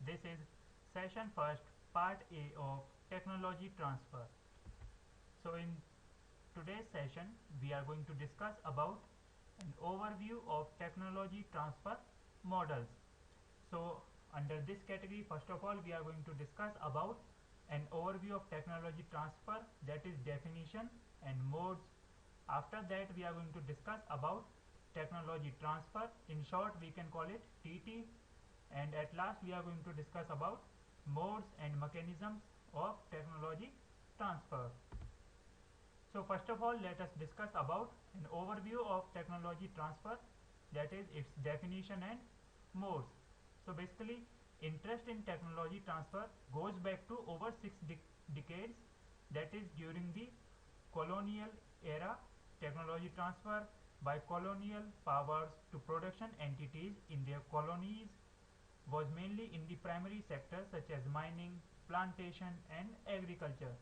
This is session first, part A of technology transfer. So in today's session, we are going to discuss about an overview of technology transfer models. So under this category, first of all, we are going to discuss about an overview of technology transfer, that is definition and modes. After that, we are going to discuss about technology transfer. In short, we can call it TT. And at last, we are going to discuss about modes and mechanisms of technology transfer. So first of all, let us discuss about an overview of technology transfer, that is its definition and modes. So basically, interest in technology transfer goes back to over six decades, that is during the colonial era. Technology transfer by colonial powers to production entities in their colonies was mainly in the primary sector such as mining, plantation and agriculture.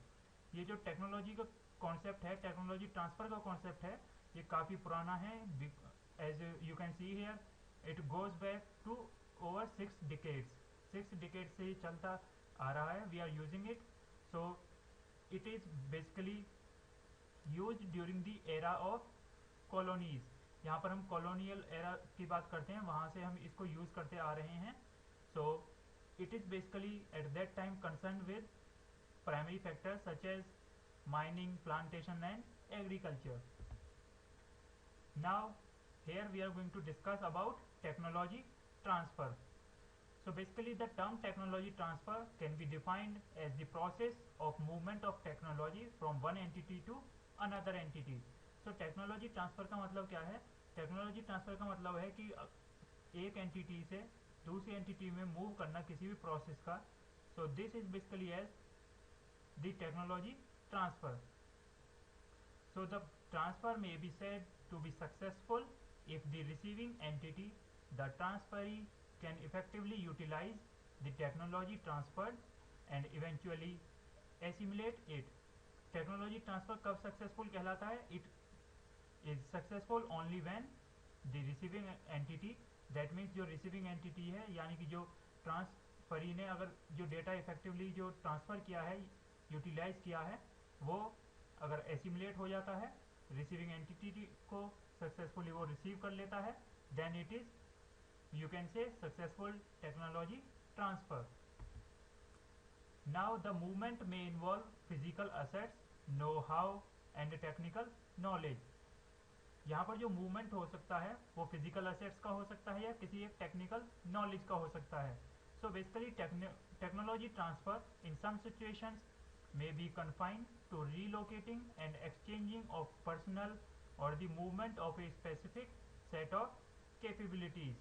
ये जो technology का concept है, technology transfer का concept है, ये काफ़ी पुराना है. As you can see here it goes back to over 6 decades. 6 decades से चलता आ रहा है. We are using it. So it is basically use during the era of colonies. यहाँ पर हम कॉलोनियल एरा की बात करते हैं, वहाँ से हम इसको यूज़ करते आ रहे हैं. सो it is basically at that time concern with primary factors such as mining, plantation and agriculture. Now here we are going to discuss about technology transfer. So basically the term technology transfer can be defined as the process of movement of technology from one entity to another entity. So technology transfer का मतलब क्या है? Technology transfer का मतलब है कि एक entity से दूसरी एंटिटी में मूव करना किसी भी प्रोसेस का. So this is basically as the technology transfer. So the transfer may be said to be successful if the receiving entity, the transferee, can effectively utilize the technology transferred and eventually assimilate it. Technology transfer कब successful कहलाता है? It is successful only when the receiving entity, that means जो receiving entity है, यानी कि जो transferee ने अगर जो डेटा इफेक्टिवली जो ट्रांसफ़र किया है, यूटिलाइज किया है, वो अगर एसिमुलेट हो जाता है, रिसीविंग एंटिटी को सक्सेसफुली वो रिसीव कर लेता है, then it is you can say successful technology transfer. Now the movement में involve physical assets, know how and technical knowledge. यहाँ पर जो मूवमेंट हो सकता है वो फिजिकल असेट्स का हो सकता है या किसी एक टेक्निकल नॉलेज का हो सकता है. So basically technology transfer in some situations may be confined to relocating and exchanging of personnel or the movement of a specific set of capabilities.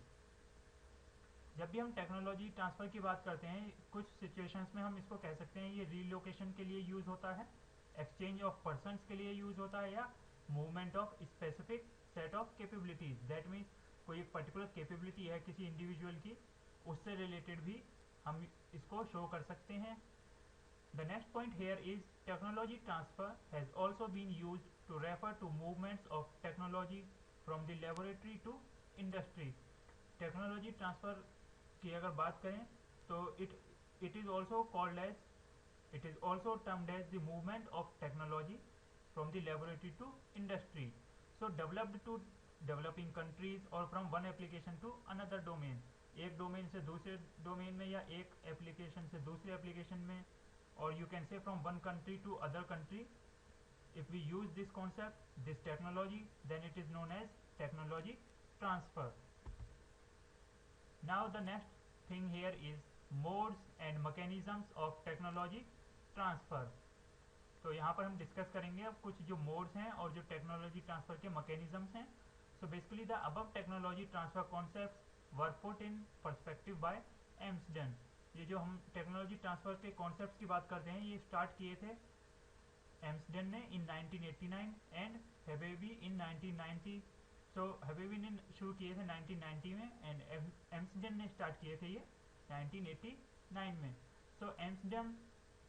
जब भी हम टेक्नोलॉजी ट्रांसफ़र की बात करते हैं, कुछ सिचुएशंस में हम इसको कह सकते हैं ये रीलोकेशन के लिए यूज़ होता है, एक्सचेंज ऑफ पर्सनस के लिए यूज़ होता है, या movement of specific set of capabilities. That means कोई एक पर्टिकुलर कैपेबिलिटी है किसी इंडिविजुअल की, उससे रिलेटेड भी हम इसको शो कर सकते हैं. The next point here is technology transfer has also been used to refer to movements of technology from the laboratory to industry. Technology transfer की अगर बात करें तो it is also called as, it is also termed as the movement of technology from the laboratory to industry. So developed to developing countries or from one application to another domain. एक domain से दूसरे domain में या एक application से दूसरे application में, or you can say from one country to other country. If we use this concept, this technology, then it is known as technology transfer. Now the next thing here is modes and mechanisms of technology transfer. तो यहाँ पर हम discuss करेंगे अब कुछ जो modes हैं और जो टेक्नोलॉजी ट्रांसफर के मैकेनिज्म्स हैं. So basically the above technology transfer concepts were put in perspective by Amsden. ये जो हम टेक्नोलॉजी ट्रांसफर के कॉन्सेप्ट्स की बात करते हैं, ये स्टार्ट किए थे एम्सडन ने इन 1989 एंड हेबेवी इन 1990. सो हेबेवी ने शुरू किए थे 1990 में एंड एम्सडन ने स्टार्ट किए थे ये 1989 में. सो एम्सडन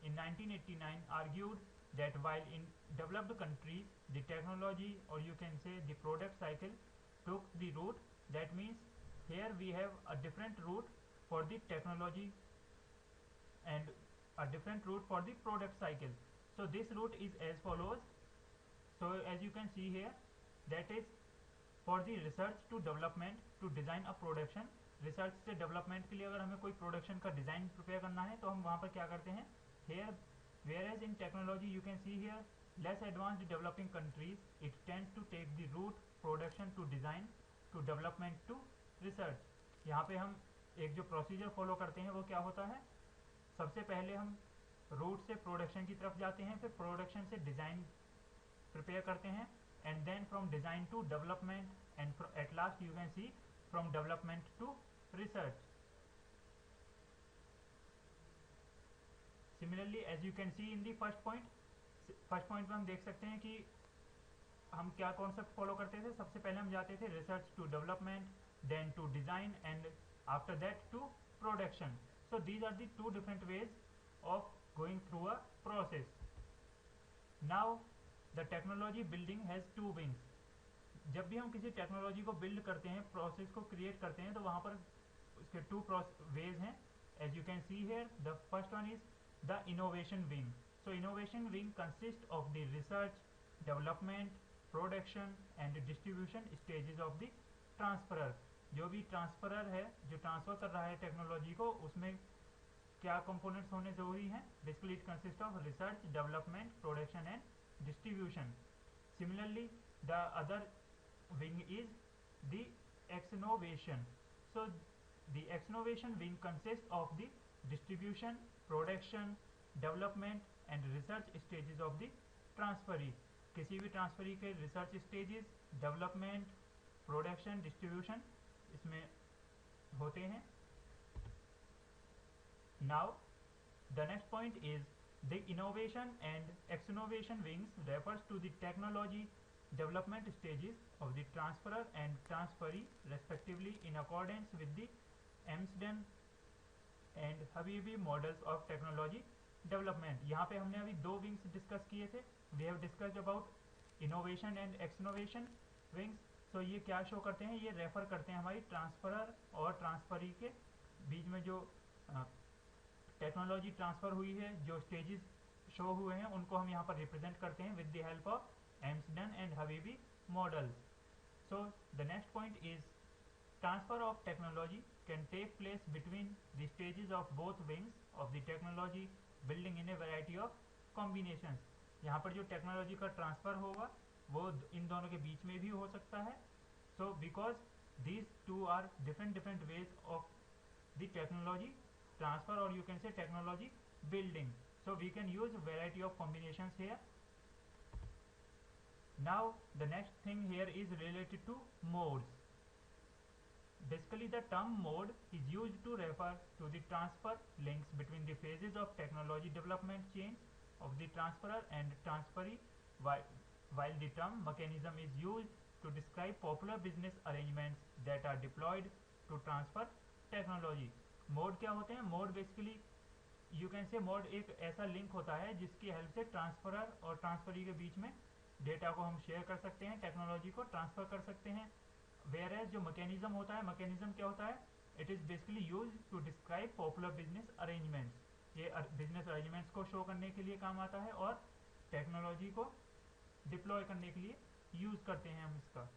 in 1989 argued that while in developed countries the technology, or you can say the product cycle, took the route, that means here we have a different route for the technology and a different route for the product cycle. So this route is as follows. So as you can see here, that is for the research to development to design a production. Research से development के लिए अगर हमें कोई production का design prepare करना है तो हम वहाँ पर क्या करते हैं, hair whereas in technology you can see here less advanced developing countries it tends to take the route production to design to development to research. यहाँ पे हम एक जो प्रोसीजर फॉलो करते हैं वो क्या होता है, सबसे पहले हम रूट से प्रोडक्शन की तरफ जाते हैं, फिर प्रोडक्शन से डिज़ाइन प्रिपेयर करते हैं, and then from design to development and at last you can see from development to research. Similarly as you can see in the first point में हम देख सकते हैं कि हम क्या कॉन्सेप्ट फॉलो करते थे. सबसे पहले हम जाते थे research to development, then to design and after that to production. So these are the two different ways of going through a process. Now the technology building has two wings. जब भी हम किसी टेक्नोलॉजी को build करते हैं, process को create करते हैं, तो वहाँ पर उसके टू वेज हैं. As you can see here the first one is the innovation wing. So innovation wing consist of the research, development, production and distribution stages of the transferer. जो भी ट्रांसफरर है, जो ट्रांसफर कर रहा है technology को, उसमें क्या कंपोनेंट्स होने जरूरी हैं. Basically it consist of research, development, production and distribution. Similarly the other wing is the exnovation. So the exnovation wing consists of the distribution, production, development and research stages of the transferee. किसी भी transferee के research stages, development, production, distribution इसमें होते हैं. Now the next point is the innovation and exnovation wings refers to the technology development stages of the transferer and transferee respectively in accordance with the Amsden and Habibi models of technology development. यहाँ पे हमने अभी दो wings discuss किए थे. We have discussed about innovation and exnovation wings. So ये क्या show करते हैं, ये रेफर करते हैं हमारी ट्रांसफरर और ट्रांसफरी के बीच में जो टेक्नोलॉजी ट्रांसफर हुई है, जो स्टेजेस शो हुए हैं, उनको हम यहाँ पर रिप्रेजेंट करते हैं with the help of Amsden and Habibi models. So the next point is transfer of technology can take place between the stages of both wings of the technology building in a variety of combinations. यहाँ पर जो technology का transfer होगा वो इन दोनों के बीच में भी हो सकता है. So because these two are different ways of the technology transfer, or you can say technology building. So we can use variety of combinations here. Now the next thing here is related to modes. Basically the term mode is used to refer to the transfer links between the phases of technology development chain of the transferer and transferee, while the term mechanism is used to describe popular business arrangements that are deployed to transfer technology. Mode क्या होते हैं? Mode basically you can say mode एक ऐसा link होता है जिसकी help से transferor और ट्रांसफरी के बीच में डेटा को हम शेयर कर सकते हैं, टेक्नोलॉजी को ट्रांसफर कर सकते हैं. वेयर एज जो मैकेनिज्म होता है, मैकेनिज्म क्या होता है, it is basically use to describe popular business arrangements. ये बिजनेस अरेंजमेंट्स को शो करने के लिए काम आता है और टेक्नोलॉजी को डिप्लॉय करने के लिए यूज करते हैं हम इसका.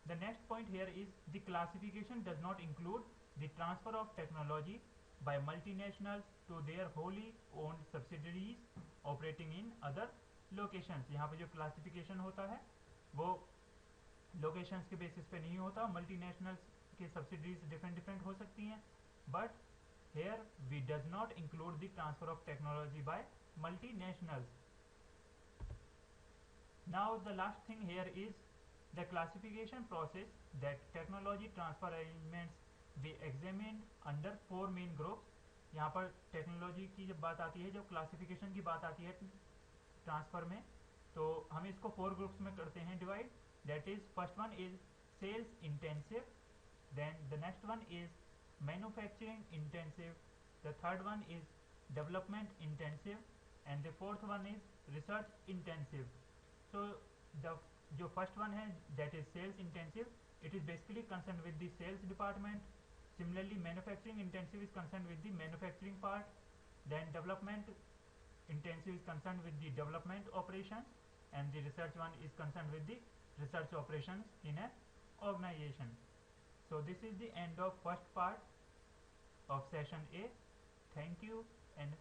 The next point here is the classification does not include the transfer of technology by multinationals to their wholly owned subsidiaries operating in other locations. यहाँ पे जो क्लासिफिकेशन होता है वो लोकेशंस के बेसिस पे नहीं होता. मल्टीनेशनल्स के सब्सिडीज डिफरेंट हो सकती हैं, but here we does not include the transfer of technology by multinationals. Now the last thing here is the classification process that technology transfer arrangements we examine under 4 main groups. यहाँ पर technology की जब बात आती है, जब classification की बात आती है ट्रांसफर में, तो हम इसको 4 ग्रुप्स में करते हैं divide. That is first one is sales intensive, then the next one is manufacturing intensive, the third one is development intensive and the fourth one is research intensive. So the जो first one है that is sales intensive, it is basically concerned with the sales department. Similarly manufacturing intensive is concerned with the manufacturing part. Then development intensive is concerned with the development operations, and the research one is concerned with the research operations in a organization. So this is the end of first part of session A. Thank you and